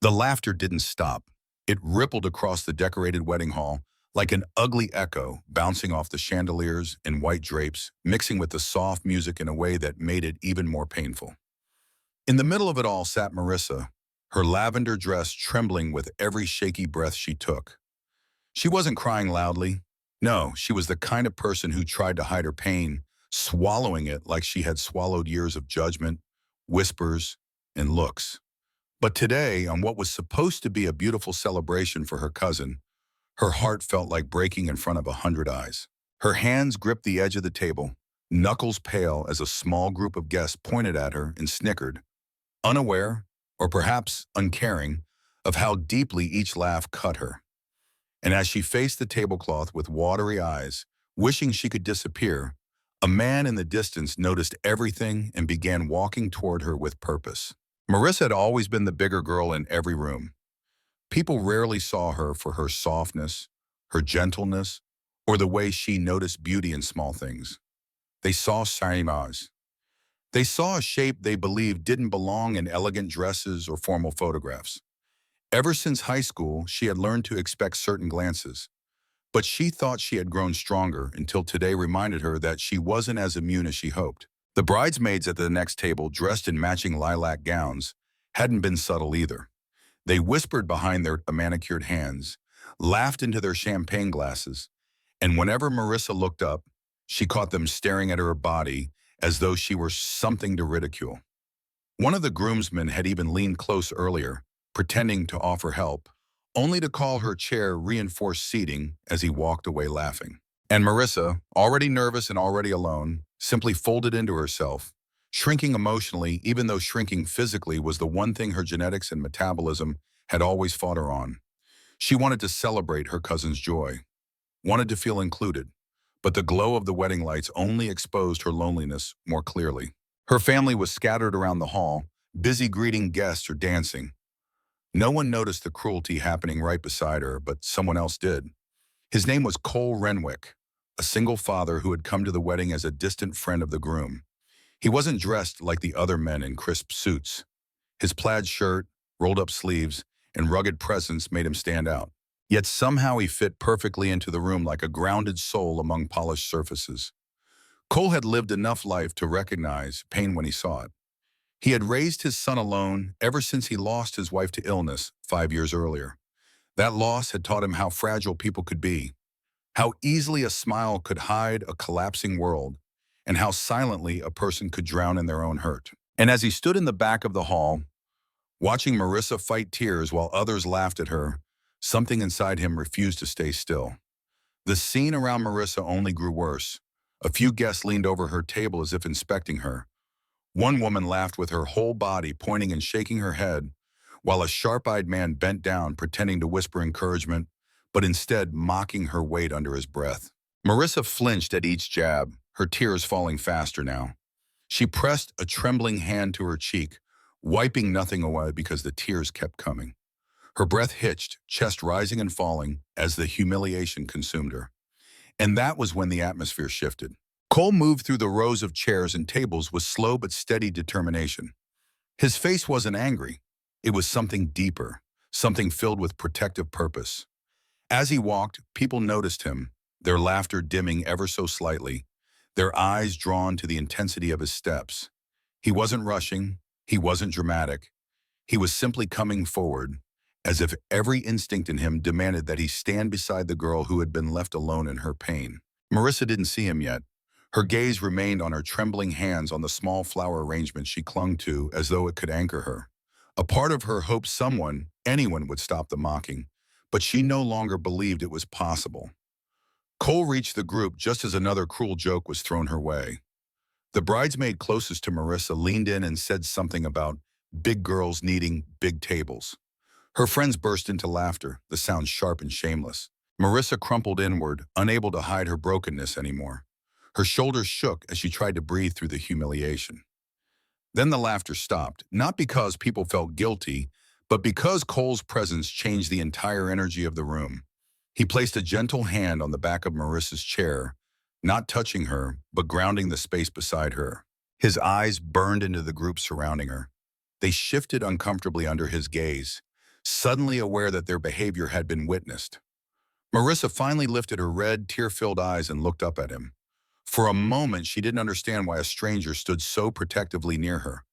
The laughter didn't stop. It rippled across the decorated wedding hall like an ugly echo, bouncing off the chandeliers and white drapes, mixing with the soft music in a way that made it even more painful. In the middle of it all sat Marissa, her lavender dress trembling with every shaky breath she took. She wasn't crying loudly. No, she was the kind of person who tried to hide her pain, swallowing it like she had swallowed years of judgment, whispers, and looks. But today, on what was supposed to be a beautiful celebration for her cousin, her heart felt like breaking in front of 100 eyes. Her hands gripped the edge of the table, knuckles pale as a small group of guests pointed at her and snickered, unaware, or perhaps uncaring, of how deeply each laugh cut her. And as she faced the tablecloth with watery eyes, wishing she could disappear, a man in the distance noticed everything and began walking toward her with purpose. Marissa had always been the bigger girl in every room. People rarely saw her for her softness, her gentleness, or the way she noticed beauty in small things. They saw Sarimaz. They saw a shape they believed didn't belong in elegant dresses or formal photographs. Ever since high school, she had learned to expect certain glances, but she thought she had grown stronger until today reminded her that she wasn't as immune as she hoped. The bridesmaids at the next table, dressed in matching lilac gowns, hadn't been subtle either. They whispered behind their manicured hands, laughed into their champagne glasses, and whenever Marissa looked up, she caught them staring at her body as though she were something to ridicule. One of the groomsmen had even leaned close earlier, pretending to offer help, only to call her chair reinforced seating as he walked away laughing. And Marissa, already nervous and already alone, simply folded into herself, shrinking emotionally even though shrinking physically was the one thing her genetics and metabolism had always fought her on. She wanted to celebrate her cousin's joy, wanted to feel included, but the glow of the wedding lights only exposed her loneliness more clearly. Her family was scattered around the hall, busy greeting guests or dancing. No one noticed the cruelty happening right beside her, but someone else did. His name was Cole Renwick, a single father who had come to the wedding as a distant friend of the groom. He wasn't dressed like the other men in crisp suits. His plaid shirt, rolled-up sleeves, and rugged presence made him stand out. Yet somehow he fit perfectly into the room like a grounded soul among polished surfaces. Cole had lived enough life to recognize pain when he saw it. He had raised his son alone ever since he lost his wife to illness 5 years earlier. That loss had taught him how fragile people could be, how easily a smile could hide a collapsing world, and how silently a person could drown in their own hurt. And as he stood in the back of the hall, watching Marissa fight tears while others laughed at her, something inside him refused to stay still. The scene around Marissa only grew worse. A few guests leaned over her table as if inspecting her. One woman laughed with her whole body, pointing and shaking her head, while a sharp-eyed man bent down, pretending to whisper encouragement, but instead mocking her weight under his breath. Marissa flinched at each jab, her tears falling faster now. She pressed a trembling hand to her cheek, wiping nothing away because the tears kept coming. Her breath hitched, chest rising and falling as the humiliation consumed her. And that was when the atmosphere shifted. Cole moved through the rows of chairs and tables with slow but steady determination. His face wasn't angry. It was something deeper, something filled with protective purpose. As he walked, people noticed him, their laughter dimming ever so slightly, their eyes drawn to the intensity of his steps. He wasn't rushing, he wasn't dramatic. He was simply coming forward, as if every instinct in him demanded that he stand beside the girl who had been left alone in her pain. Marissa didn't see him yet. Her gaze remained on her trembling hands on the small flower arrangement she clung to as though it could anchor her. A part of her hoped someone, anyone, would stop the mocking, but she no longer believed it was possible. Cole reached the group just as another cruel joke was thrown her way. The bridesmaid closest to Marissa leaned in and said something about big girls needing big tables. Her friends burst into laughter, the sound sharp and shameless. Marissa crumpled inward, unable to hide her brokenness anymore. Her shoulders shook as she tried to breathe through the humiliation. Then the laughter stopped, not because people felt guilty, but because Cole's presence changed the entire energy of the room. He placed a gentle hand on the back of Marissa's chair, not touching her, but grounding the space beside her. His eyes burned into the group surrounding her. They shifted uncomfortably under his gaze, suddenly aware that their behavior had been witnessed. Marissa finally lifted her red, tear-filled eyes and looked up at him. For a moment, she didn't understand why a stranger stood so protectively near her.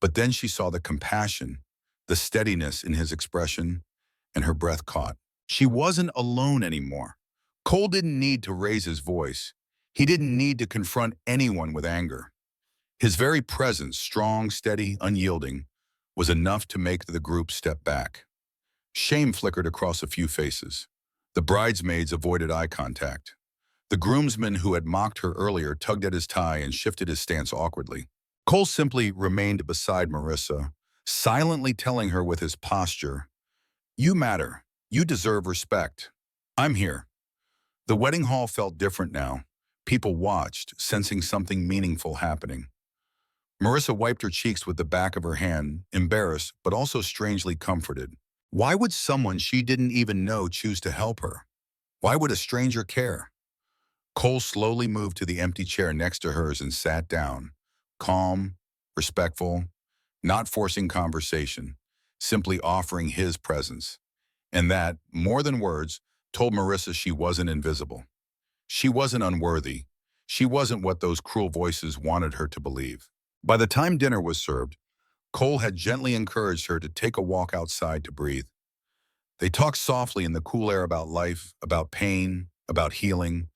But then she saw the compassion, the steadiness in his expression, and her breath caught. She wasn't alone anymore. Cole didn't need to raise his voice. He didn't need to confront anyone with anger. His very presence, strong, steady, unyielding, was enough to make the group step back. Shame flickered across a few faces. The bridesmaids avoided eye contact. The groomsman who had mocked her earlier tugged at his tie and shifted his stance awkwardly. Cole simply remained beside Marissa, silently telling her with his posture, "You matter. You deserve respect. I'm here." The wedding hall felt different now. People watched, sensing something meaningful happening. Marissa wiped her cheeks with the back of her hand, embarrassed but also strangely comforted. Why would someone she didn't even know choose to help her? Why would a stranger care? Cole slowly moved to the empty chair next to hers and sat down, calm, respectful, not forcing conversation, simply offering his presence. And that, more than words, told Marissa she wasn't invisible. She wasn't unworthy. She wasn't what those cruel voices wanted her to believe. By the time dinner was served, Cole had gently encouraged her to take a walk outside to breathe. They talked softly in the cool air about life, about pain, about healing.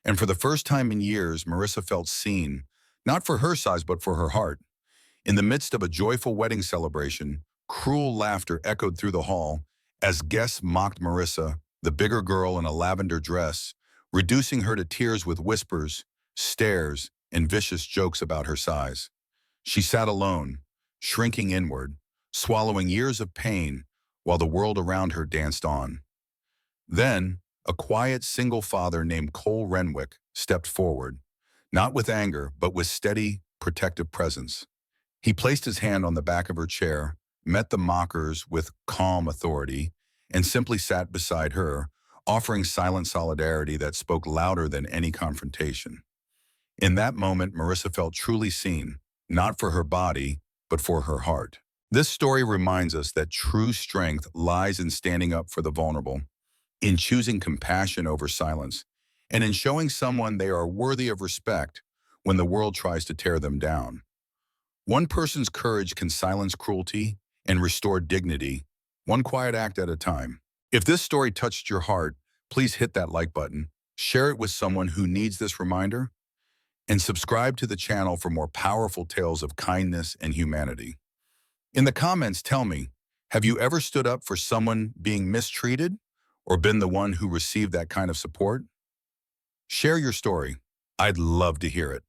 And for the first time in years, Marissa felt seen, not for her size, but for her heart. In the midst of a joyful wedding celebration, cruel laughter echoed through the hall as guests mocked Marissa, the bigger girl in a lavender dress, reducing her to tears with whispers, stares, and vicious jokes about her size. She sat alone, shrinking inward, swallowing years of pain while the world around her danced on. Then, a quiet single father named Cole Renwick stepped forward, not with anger, but with steady, protective presence. He placed his hand on the back of her chair, met the mockers with calm authority, and simply sat beside her, offering silent solidarity that spoke louder than any confrontation. In that moment, Marissa felt truly seen, not for her body, but for her heart. This story reminds us that true strength lies in standing up for the vulnerable, in choosing compassion over silence, and in showing someone they are worthy of respect when the world tries to tear them down. One person's courage can silence cruelty and restore dignity, one quiet act at a time. If this story touched your heart, please hit that like button, share it with someone who needs this reminder, and subscribe to the channel for more powerful tales of kindness and humanity. In the comments, tell me, have you ever stood up for someone being mistreated or been the one who received that kind of support? Share your story. I'd love to hear it.